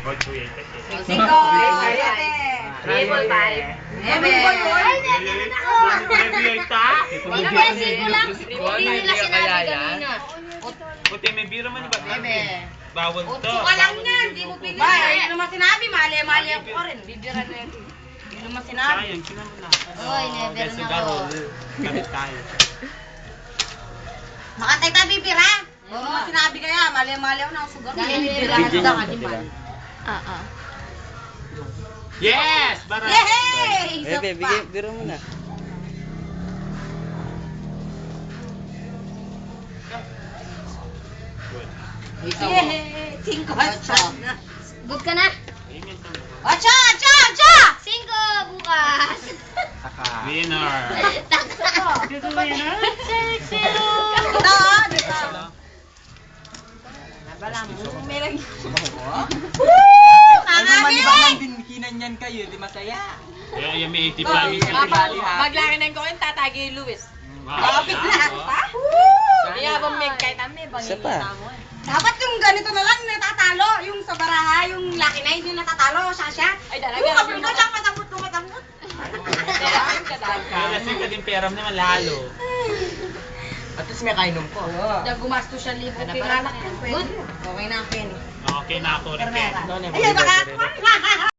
8 y 7. 5, 7. Table time. 9. Hindi kaya 5 lang. Hindi nila sinabi kanina. Puti, may biro man ba? Bawal to. Utso ka lang yan, hindi mo pinili. Hindi naman sinabi, mali ako pa rin. Bibira na yun. Hindi naman sinabi. Sayang, sinama na. Oy, never na ako. Gamit tayo. Makantay tayo bibira. Hindi naman sinabi kaya, mali ako na sugar. Dahil Bibira bibira ka ka animal. Oo. Yes! Barat! Yehey! Isa Bebe, pa. biro mo na. Yehey! 5, 8 na. Good ka na? Amen to. 8, 8, 5 bukas. Winner! Dito, dito. Nabala mo. May lang. Ano man binkinan yan kayo, di masaya. Yung may 80 pa. Maglaki ko yung tatagi Luis. Kapit na. Kaya bumig kahit amin. Isa pa. Dapat yung ganito na lang natatalo. Yung sa baraha, yung lucky na yung natatalo. Sasha. Ay, talaga. Yung kapit ko siya, matamot. Lasing ka din pera mo naman lalo. At least may kainom ko. Gumasto siya libo. Good. Okay na ang penny. Okay na ako rin. Ay, baka.